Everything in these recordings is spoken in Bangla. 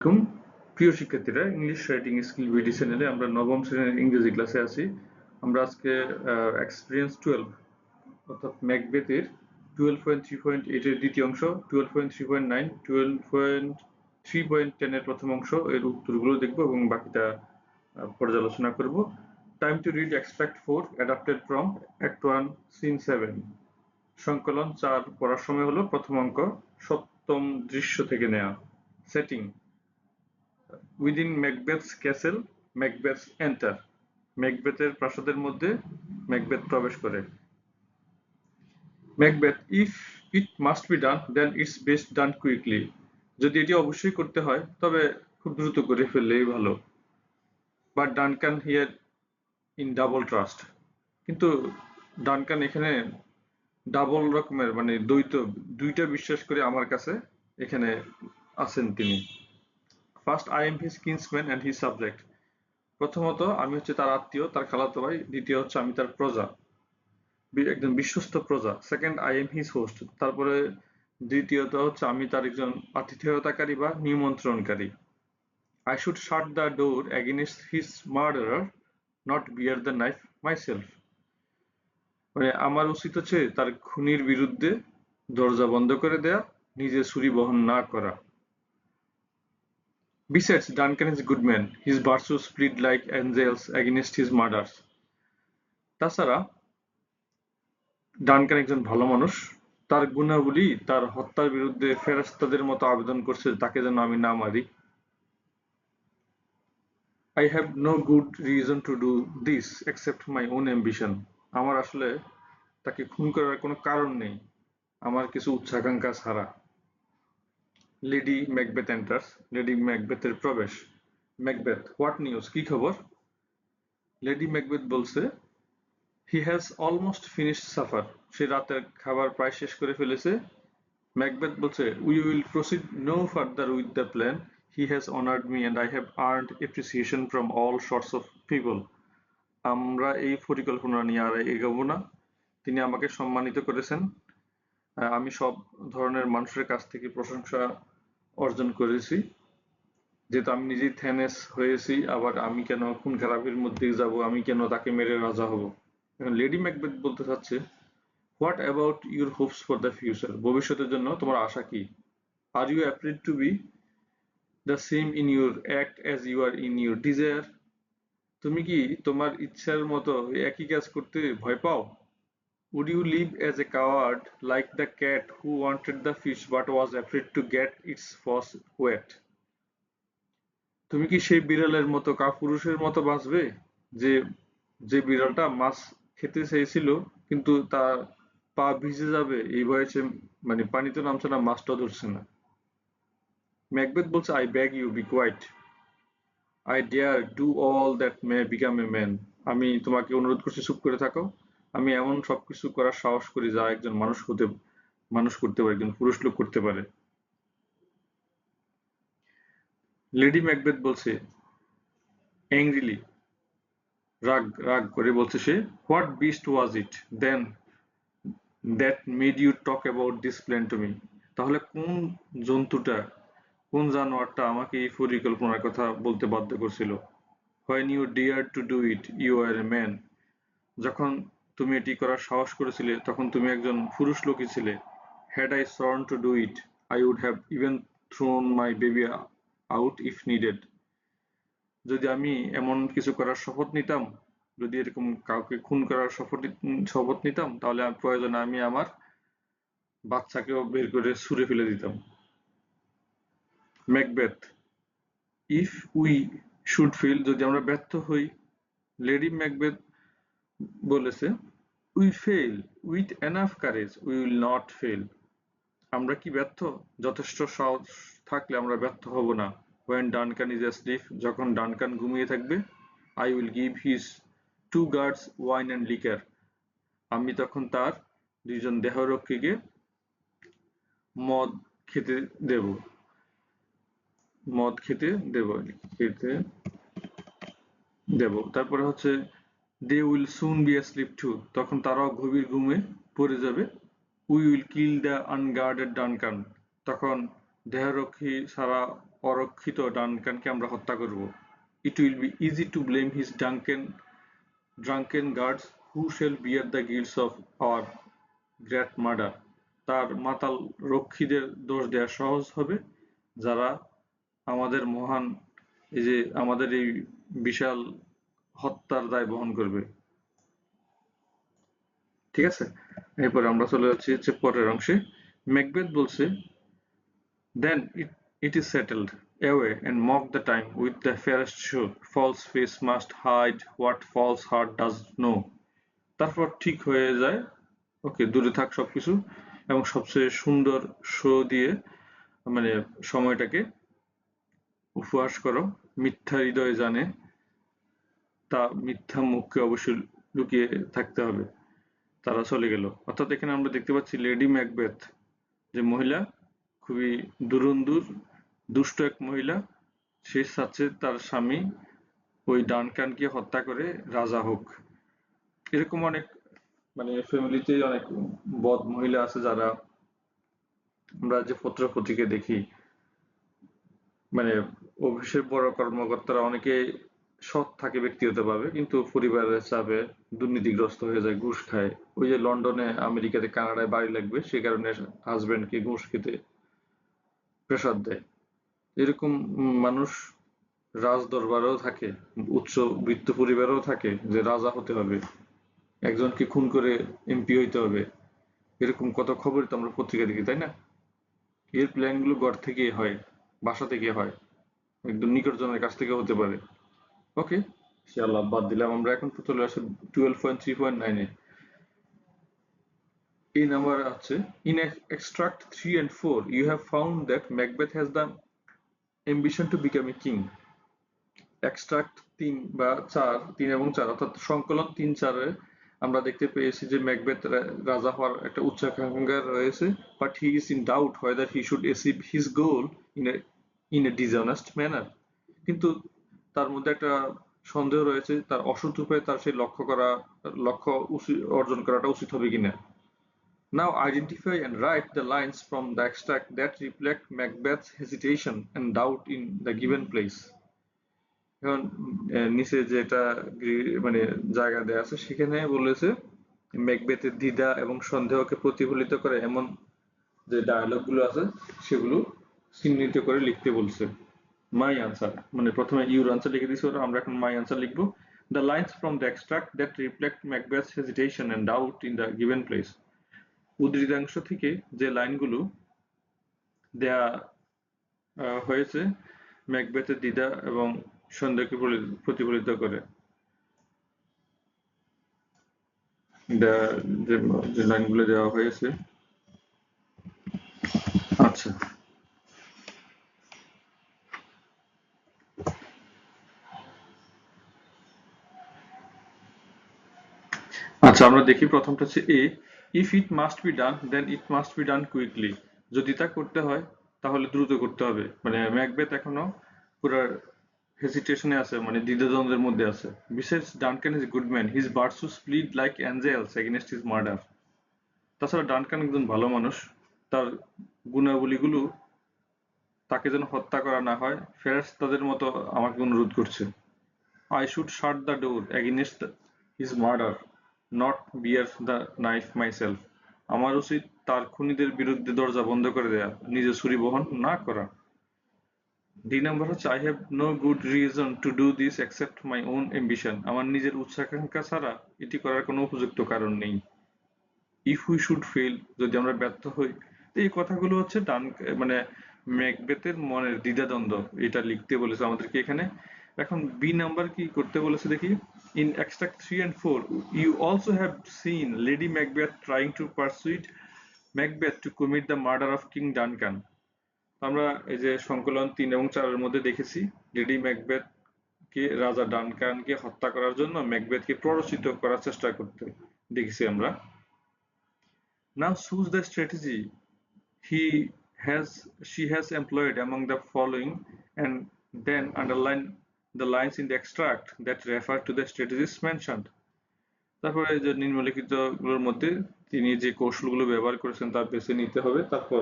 আসসালামু আলাইকুম প্রিয় শিক্ষার্থীরা, ইংলিশ রাইটিং স্কিল ভিডিও চ্যানেলে আমরা নবম শ্রেণীর ইংরেজি ক্লাসে আছি। আমরা আজকে এক্সপিরিয়েন্স 12 অর্থাৎ ম্যাকবেথের 12.3.8 এর দ্বিতীয় অংশ, 12.3.9, 12.3.10 এর প্রথম অংশ এর উত্তরগুলো দেখব এবং বাকিটা পর্যালোচনা করব। Time to read extract 4 adapted from act 1 scene 7। সংকলন 4 পড়ার সময় হলো প্রথম অঙ্ক, সপ্তম দৃশ্য থেকে নেওয়া। Setting: Within Macbeth's castle, Macbeth enter. ম্যাকবেথের প্রাসাদের মধ্যে ম্যাকবেথ প্রবেশ করে। Macbeth: If it must be done, then it's best done quickly. যদি এটি অবশ্যই করতে হয় তবে খুব দ্রুত করে ফেললেই ভালো। But Duncan here in double trust. কিন্তু ডানকান এখানে ডাবল রকমের মানে দুইটা বিশ্বাস করে আমার কাছে এখানে আছেন তিনি। First, I am his kinsman and his subject. প্রথমত আমি হচ্ছে তার আত্মীয়, তার খালাতো ভাই। দ্বিতীয় হচ্ছে আমি তার প্রজা, একজন বিশ্বস্ত প্রজা। Second, I am his host. তারপরে দ্বিতীয়ত হচ্ছে আমি তার একজন আতিথেয়তাকারী বা নিমন্ত্রণকারী। I should shut the door against his murderer, not bear the knife myself. মানে আমার উচিত হচ্ছে তার খুনির বিরুদ্ধে দরজা বন্ধ করে দেয়া, নিজে ছুরি বহন না করা। Besides, Duncan is a good man. His virtues plead like angels against his murders. তাছাড়া ডানকান একজন ভালো মানুষ, তার গুণাবলী তার হত্যার বিরুদ্ধে ফেরেশতাদের মতো আবেদন করছে তাকে যেন আমি না মারি। I have no good reason to do this except my own ambition. আমার আসলে তাকে খুন করার কোনো কারণ নেই, আমার কিছু উচ্চাকাঙ্ক্ষা ছাড়া। Lady Macbeth enters. লেডি ম্যাকবেথের প্রবেশ। ম্যাকবেথ: হোয়াট নিউজ, কি খবর? লেডি ম্যাকবেথ বলছে, he has almost finished supper. সে রাতের খাবার প্রায় শেষ করে ফেলেছে। ম্যাকবেথ বলছে, we will proceed no further with the plan. He has honoured me and I have earned appreciation from all sorts of people. আমরা এই পরিকল্পনা নিয়ে আর এগোবো না। তিনি আমাকে সম্মানিত করেছেন, আমি সব ধরনের মানুষের কাছ থেকে প্রশংসা অর্জন করেছি। যেহেতু আমি নিজেই থ্যানেস হয়েছি, আবার আমি কেন খুন খারাপের মধ্যে যাব, আমি কেন তাকে মেরে রাজা হব। এখন লেডি ম্যাকবেথ বলতে চাচ্ছে, what about your hopes for the future, ভবিষ্যতের জন্য তোমার আশা কি? Are you afraid to be the same in your act as you are in your desire? তুমি কি তোমার ইচ্ছার মতো একই কাজ করতে ভয় পাও? Would you live as a coward like the cat who wanted the fish but was afraid to get its paws wet? তুমি কি সেই বিড়ালের মতো কাপুরুষের মতো বাঁচবে যে যে বিড়ালটা মাছ খেতে চেয়েছিল কিন্তু তার পা ভিজে যাবে এই ভয়ে সে মানে পানিতে নামছে না, মাছটা ধরছে না। ম্যাকবেথ বলছে, I beg you be quiet. I dare do all that may become a man. আমি তোমাকে অনুরোধ করছি চুপ করে থাকো। আমি এমন সবকিছু করার সাহস করি যা একজন মানুষ করতে পারে, একজন পুরুষ লোক করতে পারে। লেডি ম্যাকবেথ বলছে, অ্যাংরিলি, রাগ রাগ করে বলছে সে, what beast was it then that made you talk about this plan to me? তাহলে কোন জানোয়ারটা আমাকে এই পরিকল্পনার কথা বলতে বাধ্য করছিল? When you dared to do it, you were a man. যখন তুমি এটি করার সাহস করেছিলে তখন তুমি একজন পুরুষ লোকই ছিলে। Had I sworn to do it, I would have even thrown my baby out if needed. যদি আমি এমন কিছু করার শপথ নিতাম, যদি এরকম কাউকে খুন করার শপথ নিতাম, তাহলে প্রয়োজনে আমি আমার বাচ্চাকেও বের করে ছুঁড়ে ফেলে দিতাম। Macbeth: if we should fail, যদি আমরা ব্যর্থ হই। লেডি ম্যাকবেথ বলেছে, we fail with enough courage, we will not fail. আমরা কি ব্যর্থ? যথেষ্ট সাহস থাকলে আমরা ব্যর্থ হব না। When Duncan is asleep, যখন ডানকান ঘুমিয়ে থাকবে, I will give his 2 guards wine and liquor. আমি তখন তার 2 জন দেহরক্ষীকে মদ খেতে দেব। তারপরে হচ্ছে, they will soon be asleep too. তখন তারাও গভীর ঘুমে পড়ে যাবে। We will kill the unguarded Duncan. তখন দেহরক্ষী ছাড়া অরক্ষিত ডানকানকে আমরা হত্যা করব। It will be easy to blame his drunken guards who shall bear the guilt of our great murder. তার মাতাল রক্ষীদের দোষ দেওয়া সহজ হবে, যারা আমাদের মহান এই যে আমাদের এই বিশাল হত্যার দায় বহন করবে। ঠিক আছে, এরপরে আমরা চলে যাচ্ছি হচ্ছে পরের অংশে। ম্যাকবেথ বলছে, then it is settled. Away and mock the time with the fairest show. False face must hide what false heart does know. তারপর ঠিক হয়ে যায়, ওকে দূরে থাক সবকিছু, এবং সবচেয়ে সুন্দর শো দিয়ে মানে সময়টাকে উপহাস করো। মিথ্যা হৃদয় জানে, তা মিথ্যা মুখকে অবশ্যই লুকিয়ে থাকতে হবে। তারা চলে গেল। অর্থাৎ এখানে আমরা দেখতে পাচ্ছি লেডি ম্যাকবেথ যে মহিলা, খুবই দুরন্দুর দুষ্ট এক মহিলা, সে চাচ্ছে তার স্বামী ওই ডানকানকে হত্যা করে রাজা হোক। এরকম অনেক মানে ফ্যামিলিতে অনেক বদ মহিলা আছে, যারা আমরা যে পত্র পত্রিকায় দেখি, মানে অফিসের বড় কর্মকর্তারা অনেকে সৎ থাকে ব্যক্তিগতভাবে, কিন্তু পরিবারের চাপে দুর্নীতিগ্রস্ত হয়ে যায়, ঘুষ খায়। ওই যে লন্ডনে, আমেরিকাতে, কানাডায় বাড়ি লাগবে, সে কারণে হাজবেন্ডকে ঘুষ খেতে প্রেসার দেয়। এরকম মানুষ রাজ দরবারেও থাকে, উচ্চ বৃত্ত পরিবারেও থাকে, যে রাজা হতে হবে, একজনকে খুন করে এমপি হইতে হবে। এরকম কত খবরই তো আমরা পত্রিকা দেখি, তাই না? এর প্ল্যান গুলো ঘর থেকে হয়, বাসা থেকে হয়, একদম নিকটজনের কাছ থেকে হতে পারে। ওকে, সে আল্লাহ বাদ দিলাম। আমরা এখন তো চলে আসি 12.3.9 এ। এই নাম্বার আছে, in extract 3 and 4 you have found that Macbeth has the ambition to become a king. Extract 3 বা 4, 3 এবং 4 অর্থাৎ সংকলন 3-4-এ আমরা দেখতে পেয়েছি যে ম্যাকবেথ রাজা হওয়ার একটা উচ্চাকাঙ্ক্ষা রয়েছে, but he is in doubt whether he should achieve his goal in a dishonest manner. কিন্তু তার মধ্যে একটা সন্দেহ রয়েছে, তার অসৎ উপায়ে তার সেই লক্ষ্য অর্জন করাটা উচিত হবে কিনা। Now identify and write the lines from the extract that reflect Macbeth's hesitation and doubt in the given place. এখন নিচে যেটা মানে জায়গা দেয়া আছে, সেখানে বলেছে ম্যাকবেথের দ্বিধা এবং সন্দেহকে প্রতিফলিত করে এমন যে ডায়ালগ গুলো আছে, সেগুলো চিহ্নিত করে লিখতে বলছে। মাই আনসার, মানে প্রথমে ইউর আনসার লিখে দিয়েছে ওরা, আমরা এখন মাই আনসার লিখবো। The lines from the extract that reflect Macbeth's hesitation and doubt in the given place. উদ্ধৃতাংশ থেকে যে লাইনগুলো দেয়া হয়েছে ম্যাকবেথের দ্বিধা এবং সন্দেহকে প্রতিফলিত করে, যে লাইনগুলো দেওয়া হয়েছে। আচ্ছা, আচ্ছা আমরা দেখি প্রথমটা হচ্ছে A, if it must be done then it must be done quickly. যদি তা করতে হয় তাহলে দ্রুত করতে হবে। মানে ম্যাকবেথ এখনো পুরো হেজিটেশনে আছে, মানে দ্বিধাদ্বন্দ্বের মধ্যে আছে। বিশেষ Duncan is good man, his virtues plead like angels against his murder. তাছাড়া ডানকান একজন ভালো মানুষ, তার গুণাবলীগুলো তাকে যেন হত্যা করা না হয় ফেরেশতাদের মতো আমাকে অনুরোধ করছে। I should shut the door against his murder, not bear the knife myself. আমার উচিত তার খুনিদের বিরুদ্ধে দরজা বন্ধ করে দেয়া, নিজে ছুরি বহন না করা। ডি নাম্বার হচ্ছে, I have no good reason to do this except my own ambition. আমার নিজের উচ্চাকাঙ্ক্ষা ছাড়া এটি করার কোনো উপযুক্ত কারণ নেই। If we should fail, যদি আমরা ব্যর্থ হই। এই কথাগুলো হচ্ছে মানে ম্যাকবেথের মনের দ্বিধাদ্বন্দ্ব, এটা লিখতে বলেছে আমাদেরকে এখানে। এখন বি নাম্বার কি করতে বলেছে দেখি। In extract 3 and 4 you also have seen Lady Macbeth trying to persuade Macbeth to commit the murder of King Duncan. আমরা এই যে সংকলন 3 এবং 4 এর মধ্যে দেখেছি লেডি ম্যাকবেথ কে রাজা ডানকানকে হত্যা করার জন্য ম্যাকবেথকে প্ররোচিত করার চেষ্টা করতে দেখেছি আমরা। Now choose the strategy she has employed among the following, and then underline the lines in the extract that refer to the strategies mentioned. তারপরে যে নিম্নলিখিত গুলোর মধ্যে তিনি যে কৌশলগুলো ব্যবহার করেছেন তা বেছে নিতে হবে, তারপর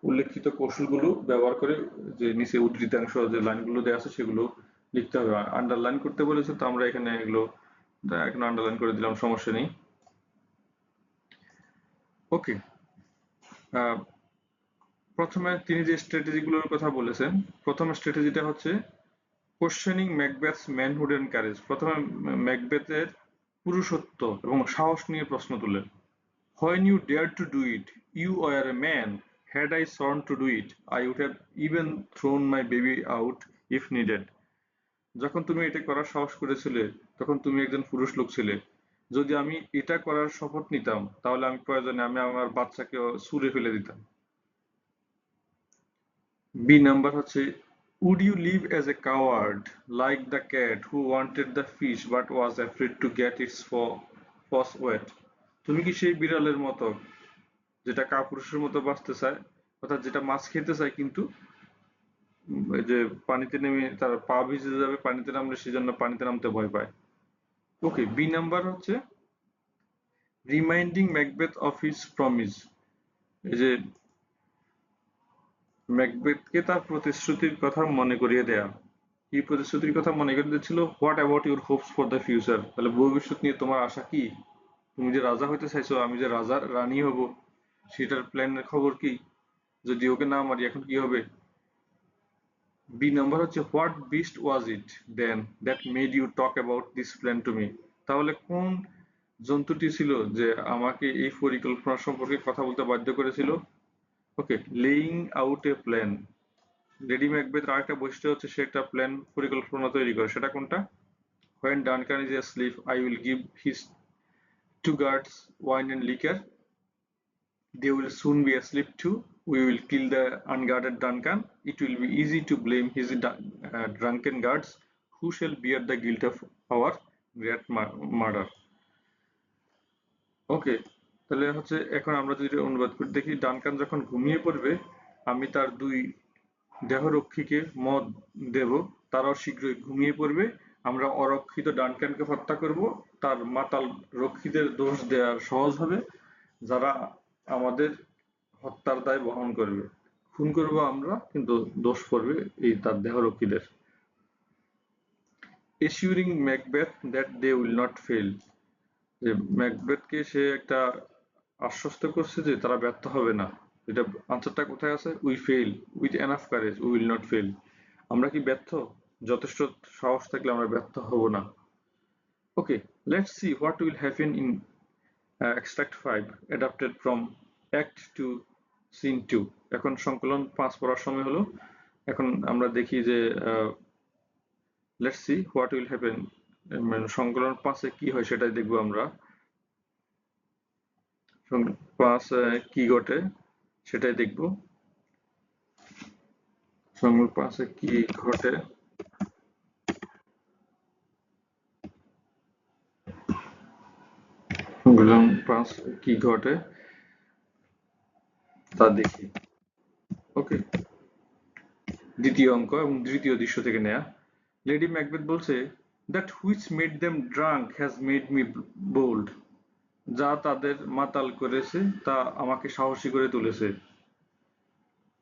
উল্লেখিত কৌশলগুলো ব্যবহার করে যে নিচে উদ্ধৃতাংশ যে লাইনগুলো দেওয়া আছে সেগুলো লিখতে হবে। আন্ডারলাইন করতে বলেছে, তো আমরা এখানে এগুলো এখন আন্ডারলাইন করে দিলাম, সমস্যা নেই। ওকে, প্রথমে তিনি যে স্ট্র্যাটেজিগুলোর কথা বলেছেন, প্রথম স্ট্র্যাটেজিটা হচ্ছে questioning Macbeth's manhood and courage. প্রথমে ম্যাকবেথের পুরুষত্ব এবং সাহস নিয়ে প্রশ্ন তুলেন। When you dared to do it, you were a man. Had I sworn to do it, I would have even thrown my baby out if needed. যখন তুমি এটা করার সাহস করেছিলে, তখন তুমি একজন পুরুষ লোক ছিলে। যদি আমি এটা করার শপথ নিতাম, তাহলে আমি প্রয়োজনে আমার বাচ্চাকে ছুঁড়ে ফেলে দিতাম। বি নাম্বার হচ্ছে, would you live as a coward like the cat who wanted the fish but was afraid to get its paws wet? তুমি কি সেই বিড়ালের মতো যেটা কাপুরুষের মতো বাঁচতে চায়, অর্থাৎ যেটা মাছ খেতে চায় কিন্তু ওই যে পানিতে নেমে তার পা ভিজে যাবে পানিতে নামলে, সেজন্য পানিতে নামতে ভয় পায়। ওকে, বি নাম্বার হচ্ছে reminding Macbeth of his promise. এই যে ম্যাকবেথকে তার প্রতিশ্রুতির কথা মনে করিয়ে দেয়া। কি প্রতিশ্রুতির কথা মনে করিয়ে দিচ্ছিল? What about your hopes for the future? তাহলে ভবিষ্যৎ নিয়ে তোমার আশা কি? তুমি যে রাজা হইতে চাইছো, আমি যে রাজার রানী হব, সেটার প্ল্যানের খবর কি? যদি ওকে না মারি এখন কি হবে? বি নাম্বার হচ্ছে, what beast was it then that made you talk about this plan to me? তাহলে কোন জন্তুটি ছিল যে আমাকে এই পরিকল্পনা সম্পর্কে কথা বলতে বাধ্য করেছিল? ওকে, লেইং আউট এ প্ল্যান। লেডি ম্যাকবেথের আরেকটা বৈশিষ্ট্য হচ্ছে সে একটা প্ল্যান, পরিকল্পনা তৈরি করে। সেটা কোনটা? When Duncan is asleep, I will give his two guards wine and liquor. They will soon be asleep too. We will kill the unguarded Duncan. It will be easy to blame his drunken guards, who shall bear the guilt of our great murder. ওকে, তাহলে হচ্ছে এখন আমরা যদি অনুবাদ করে দেখি, ডানকান যখন ঘুমিয়ে পড়বে, আমি তার দুই দেহরক্ষীকে মদ দেব, তারাও শীঘ্রই ঘুমিয়ে পড়বে। আমরা অরক্ষিত ডানকানকে হত্যা করব, তার মাতাল রক্ষীদের দোষ দেওয়ার সহজ হবে, যারা আমাদের হত্যার দায় বহন করবে। খুন করব আমরা, কিন্তু দোষ পড়বে এই তার দেহরক্ষীদের। Assuring Macbeth that they will not fail. যে ম্যাকবেথকে সে একটা আশ্বস্ত করছে যে তারা ব্যর্থ হবে না। এটা আনসারটা কোথায় আছে? We fail with enough courage we will not fail. আমরা কি ব্যর্থ? যথেষ্ট সাহস থাকলে আমরা ব্যর্থ হব না। Okay, let's see what will happen in extract 5 adapted from act two scene 2। এখন সংকলন 5 পড়ার সময় হলো। এখন আমরা দেখি যে let's see what will happen, সংকলন 5 এ কি হয় সেটাই দেখবো আমরা। 5 কি ঘটে সেটাই দেখবো। সংকলন 5 এ কি ঘটে সংকলন 5 কি ঘটে তা দেখি। ওকে, দ্বিতীয় অঙ্ক এবং তৃতীয় দৃশ্য থেকে নেয়া। লেডি ম্যাকবেথ বলছে, that which made them drunk has made me bold. যা তাদের মাতাল করেছে তা আমাকে সাহসী করে তুলেছে।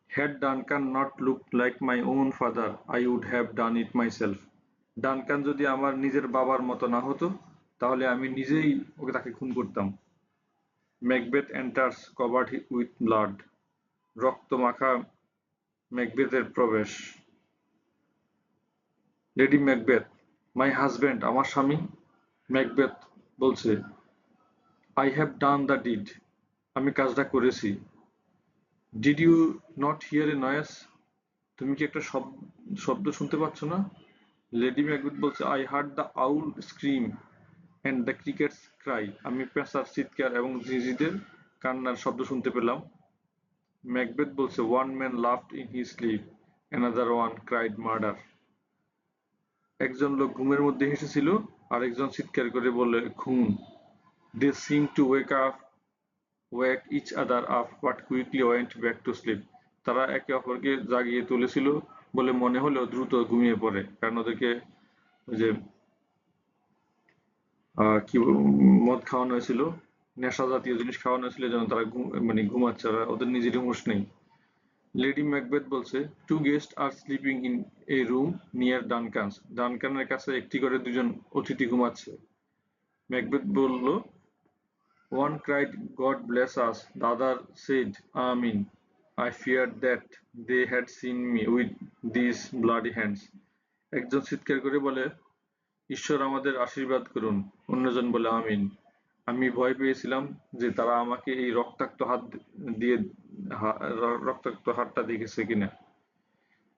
Had Duncan not look like my own father I would have done it myself. Duncan যদি আমার নিজের বাবার মতো না হতো, তাহলে আমি নিজেই তাকে খুন করতাম। Macbeth enters covered with blood. রক্ত মাখা ম্যাকবেথের প্রবেশ। লেডি ম্যাকবেথ, মাই হাজব্যান্ড, আমার স্বামী। ম্যাকবেথ বলছে, I have done the deed, আমি কাজটা করেছি। Did you not hear a noise, তুমি কি একটা শব্দ শুনতে পাচ্ছ না? লেডি ম্যাকবেথ বলছে, I heard the owl scream and the crickets cry, আমি পেঁচার চিৎকার এবং ঝিঁঝিদের কান্নার শব্দ শুনতে পেলাম। ম্যাকবেথ বলছে, one man laughed in his sleep, another one cried murder. একজন লোক ঘুমের মধ্যে হেসেছিল, আরেকজন চিৎকার করে বলে খুন। They seemed to wake each other up but quickly went back to sleep. তারা একে অপরকে জাগিয়ে তুলেছিল বলে মনে হলেও দ্রুত ঘুমিয়ে পড়ে, কারণ ওদেরকে ওই যে কি মদ খাওয়ানো হয়েছিল, নেশা জাতীয় জিনিস খাওয়ানো হয়েছিল, যেন তারা ঘুমাচ্ছে, ওদের নিজেরই হুঁশ নেই। লেডি ম্যাকবেথ বলছে, two guest are sleeping in a room near Duncan's. ডানকানের কাছে একটি করে দুজন অতিথি ঘুমাচ্ছে। ম্যাকবেথ বলল, one cried, God bless us. The other said, Amen. I feared that they had seen me with these bloody hands. একজন চিৎকার করে বলে, ঈশ্বর আমাদের আশীর্বাদ করুন। অন্যজন বলে, আমিন। আমি ভয় পেয়েছিলাম যে তারা আমাকে এই রক্তাক্ত হাতটা দেখেছে কিনা।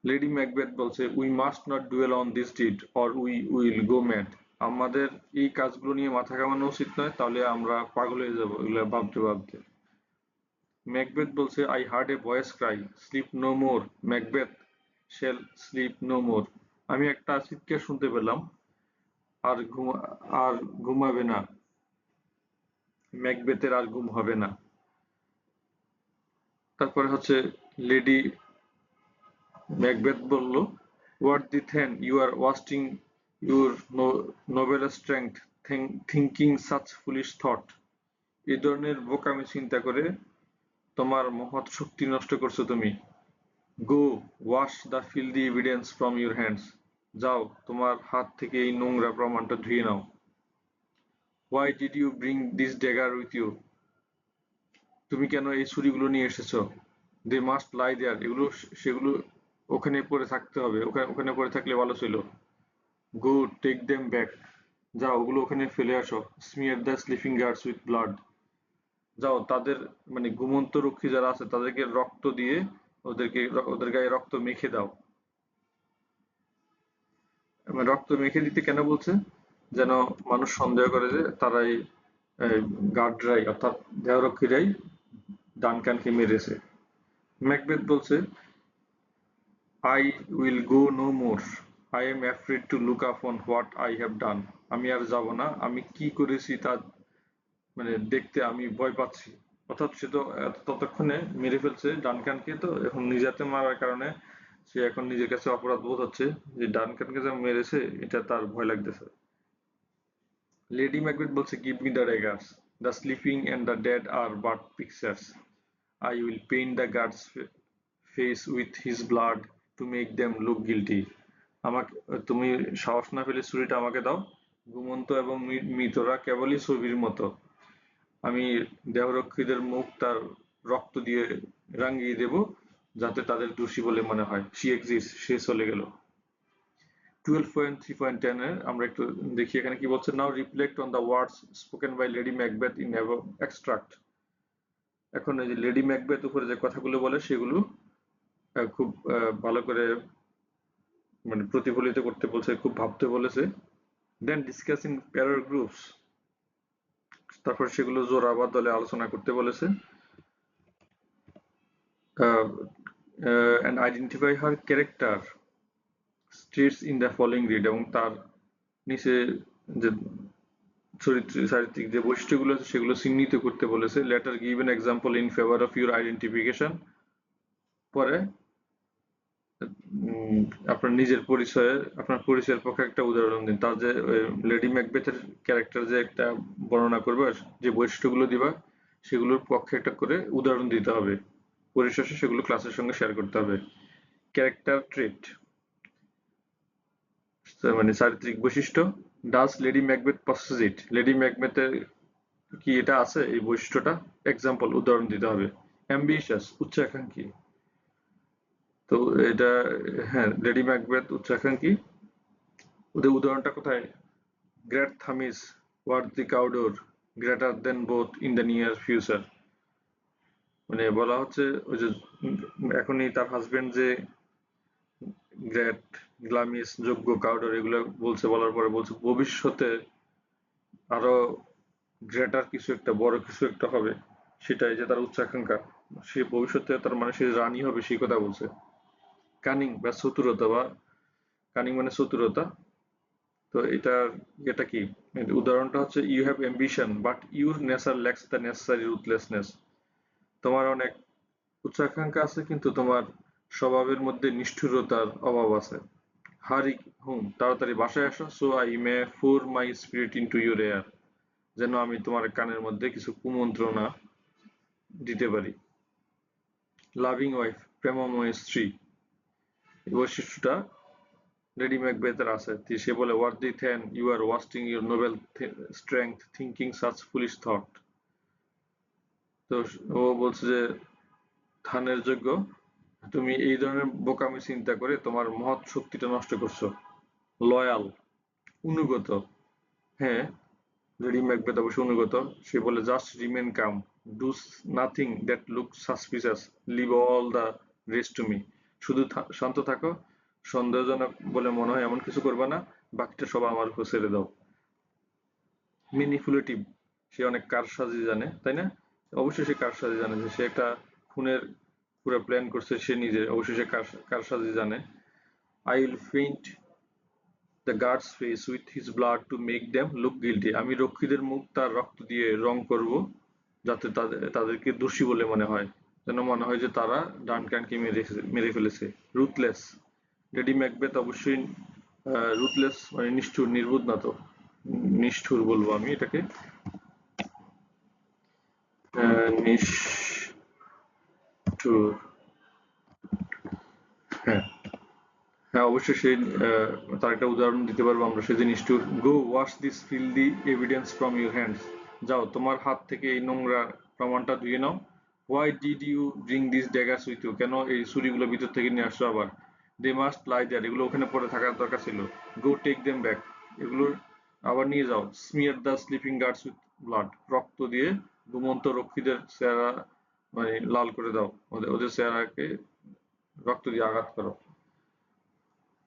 লেডি ম্যাকবেথ বলছে, we must not dual on this did or we will go mad. আমাদের এই কাজগুলো নিয়ে মাথা ঘামানো উচিত নয়, তাহলে আমরা পাগল হয়ে যাবো এগুলো ভাবতে ভাবতে। ম্যাকবেথ বলছে, I heard a voice cry, sleep no more, Macbeth shall sleep no more. আমি একটা চিৎকার শুনতে পেলাম, আর আর ঘুমাবে না, ম্যাকবেথের আর ঘুম হবে না। তারপরে হচ্ছে লেডি ম্যাকবেথ বলল, what the thane you are wasting your noble strength thinking such foolish thought. এই ধরনের বোকামি চিন্তা করে তোমার মহৎ শক্তি নষ্ট করছো তুমি। Go wash the filthy evidence from your hands. যাও, তোমার হাত থেকে এই নোংরা প্রমাণটা ধুয়ে নাও। Why did you bring this dagger with you. তুমি কেন এই ছুরিগুলো নিয়ে এসেছো? They must lie there. সেগুলো ওখানে পড়ে থাকতে হবে, ওখানে পড়ে থাকলে ভালো ছিল। Go take them back. যাও, ওগুলো ওখানে ফেলে আসো। Smear the sleeping guards with blood. যাও, তাদের মানে ঘুমন্ত রক্ষী যারা আছে তাদেরকে রক্ত দিয়ে ওদের গায়ে রক্ত মেখে দাও। রক্ত মেখে দিতে কেন বলছে? যেন মানুষ সন্দেহ করে যে তারাই গার্ডরাই অর্থাৎ দেহরক্ষীরাই ডানকানকে মেরেছে। ম্যাকবেথ বলছে, I will go no more, I am afraid to look upon what I have done. আমি আর যাব না, আমি কি করেছি তা মানে দেখতে আমি ভয় পাচ্ছি। অর্থাৎ সে তো ততক্ষণে মেরে ফেলছে ডানকানকে, তো এখন নিজে হাতে মারার কারণে সে এখন নিজের কাছে অপরাধ বোধ হচ্ছে যে ডানকানকে যে মেরেছে এটা তার ভয় লাগতেছে। লেডি ম্যাকবেথ বলছে, give me the daggers, the sleeping and the dead are but pictures, I will paint the guards face with his blood to make them look guilty. আমাকে তুমি সাহস না পেলে ছুরিটা আমাকে দাও। ঘুমন্ত এবং মৃতরা কেবলই ছবির মতো। আমি দেহরক্ষীদের মুখ তার রক্ত দিয়ে রাঙিয়ে দেব, যাতে তাদের দোষী বলে মনে হয়। শি এক্সিস্ট, সে চলে গেল। 12.3.10 এ আমরা একটু দেখি এখানে কি বলছে। Now reflect on the words spoken by Lady Macbeth in above extract. এখন এই যে লেডি ম্যাকবেথ উপরে যে কথাগুলো বলে সেগুলো খুব ভালো করে মানে প্রতিফলিত করতে বলছে, খুব ভাবতে বলেছে। Then discuss in pair or groups. তারপর সেগুলো জোড়া বা দলে আলোচনা করতে বলেছে। and identify her character traits in the following read, এবং তার নিচে যে চারিত্রিক যে বৈশিষ্ট্যগুলো আছে সেগুলো চিহ্নিত করতে বলেছে। Later give an example in favour of your identification. পরে আপনার নিজের পরিচয়ে আপনার পরিচয়ের পক্ষে একটা উদাহরণ দিন। তার যে লেডি ম্যাকবেথের ক্যারেক্টার যে একটা বর্ণনা করবে, যে বৈশিষ্ট্যগুলো দিবা সেগুলোর পক্ষে একটা করে উদাহরণ দিতে হবে। পরিশেষে সেগুলো ক্লাসের সঙ্গে শেয়ার করতে হবে। ক্যারেক্টার ট্রেট মানে চারিত্রিক বৈশিষ্ট্য। Does Lady Macbeth possess it. Lady ম্যাকবেথের কি এটা আছে এই বৈশিষ্ট্যটা? এক্সাম্পল উদাহরণ দিতে হবে। অ্যাম্বিশাস উচ্চাকাঙ্ক্ষী। তো এটা হ্যাঁ, লেডি ম্যাকবেথ উচ্চাকাঙ্ক্ষী। ওদের উদাহরণটা কোথায়? Great Glamis worthy Cawdor greater than both in the near future. মানে বলা হচ্ছে ওই যে এখনই তার হাজবেন্ড যে গ্রেট, গ্লামিস, যোগ্য, কাউডর এগুলো বলছে, বলার পরে বলছে ভবিষ্যতে আরো গ্রেটার কিছু একটা, বড় কিছু একটা হবে, সেটাই যে তার উচ্চাকাঙ্ক্ষা। সে ভবিষ্যতে তার মানে সে রানী হবে সেই কথা বলছে। কানিং বা চতুরতা, বা কানিং মানে চতুরতা। তো এটা কি উদাহরণটা হচ্ছে, you have ambition but your nature lacks the necessary ruthlessness. তোমার অনেক উচ্চাকাঙ্ক্ষা আছে কিন্তু তোমার স্বভাবের মধ্যে নিষ্ঠুরতার অভাব আছে। হারি হোম, তাড়াতাড়ি বাসায় আসো। So I may four my spirit into your air, যেন আমি তোমার কানের মধ্যে কিছু কুমন্ত্রণা দিতে পারি। লাভিং ওয়াইফ, প্রেমময় স্ত্রী। এই বৈশিষ্ট্যটা লেডি ম্যাকবেথের আছে। সে বলে, worthy thane, you are wasting your noble strength thinking such foolish thought. তো ও বলছে যে, থানের যোগ্য, তুমি এই ধরনের বোকামি চিন্তা করে তোমার মহৎ শক্তিটা নষ্ট করছো। লয়াল, অনুগত। হ্যাঁ, লেডি ম্যাকবেথ অবশ্য অনুগত। সে বলে, just remain calm, do nothing that look suspicious, leave all the rest to me. শুধু শান্ত থাকো, সন্দেহজনক বলে মনে হয় এমন কিছু করবা না, বাকিটা সব আমার উপর ছেড়ে দাও। ম্যানিপুলেটিভ, সে অনেক কারসাজি জানে, তাই না? অবশ্যই সে কারসাজি জানে, যে সে একটা খুনের পুরো প্ল্যান করছে সে নিজে, অবশ্যই সে কারসাজি জানে। I will paint the guard's face with his blood to make them look guilty. আমি রক্ষীদের মুখ তার রক্ত দিয়ে রং করব, যাতে তাদেরকে দোষী বলে মনে হয়, যেন মনে হয় যে তারা ডানকানকে মেরে ফেলেছে। রুথলেস, লেডি ম্যাকবেথ অবশ্যই রুথলেস, মানে নিষ্ঠুর, নির্বোধ না তো, নিষ্ঠুর বলবো আমি এটাকে। নিষ্ঠুর, হ্যাঁ। হ্যাঁ, অবশ্যই সে তার একটা উদাহরণ দিতে পারবো আমরা। সে জিনিস to go wash this filthy evidence from your hands. যাও, তোমার হাত থেকে এই নোংরা প্রমাণটা ধুয়ে নাও। Why did you bring this daggers with you? কেন এই ছুরিগুলো ভিতর থেকে নিয়ে আসছো আবার? দে মাস্ট লাই দেয়ার, এগুলো ওখানে পড়ে থাকার দরকার ছিল। গো টেক দেম ব্যাক, এগুলো আবার নিয়ে যাও। Smear the sleeping guards with blood, রক্ত দিয়ে ঘুমন্ত রক্ষীদের চেহারা মানে লাল করে দাও, ওদের চেহারাকে রক্ত দিয়ে আঘাত করো।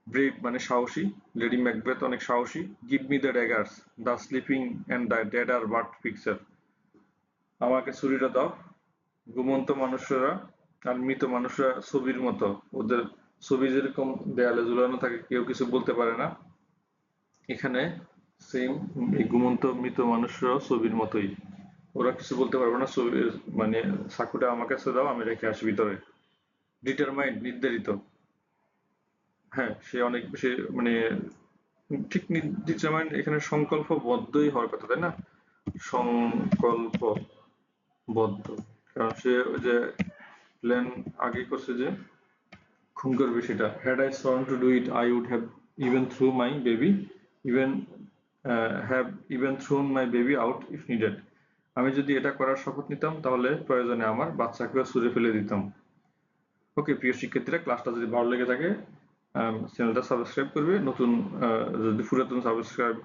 ব্রেভ মানে সাহসী, লেডি ম্যাকবেথ অনেক সাহসী। Give me the daggers, the sleeping and the dead are but picture. আমাকে ছুরিটা দাও। ঘুমন্ত মানুষরা আর মৃত মানুষরা ছবির মতো, ওদের ছবি যেরকম দেয়ালে ঝুলানো থাকে, কেউ কিছু বলতে পারে না, এখানে সেম এই ঘুমন্ত মৃত মানুষরাও ছবির মতোই, ওরা কিছু বলতে পারবে না। ছবি মানে চাকুটা আমার কাছে দাও, আমি রেখে আসি ভিতরে। ডিটারমাইন্ড, নির্ধারিত। হ্যাঁ, সে অনেক বেশি মানে ঠিক ডিটারমাইন্ড, এখানে সংকল্পবদ্ধই হওয়ার কথা, তাই না? সংকল্পবদ্ধ, কারণ সে ওই যে প্ল্যান আগে করছে যে খুন করবে সেটা। Had I sworn to do it I would have even through my baby even have even thrown my baby out if needed. আমি যদি এটা করার শপথ নিতাম, তাহলে প্রয়োজনে আমার বাচ্চাকেও ছুঁড়ে ফেলে দিতাম। ওকে প্রিয় শিক্ষার্থীরা, ক্লাসটা যদি ভালো লেগে থাকে চ্যানেলটা সাবস্ক্রাইব করবে। নতুন যদি পুরাতন সাবস্ক্রাইব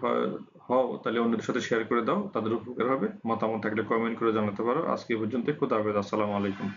হও, তাহলে অন্যদের সাথে শেয়ার করে দাও, তাদের উপকার হবে। মতামত থাকলে কমেন্ট করে জানাতে পারো। আজকে পর্যন্ত, খোদা হাফেজ, আসসালামু আলাইকুম।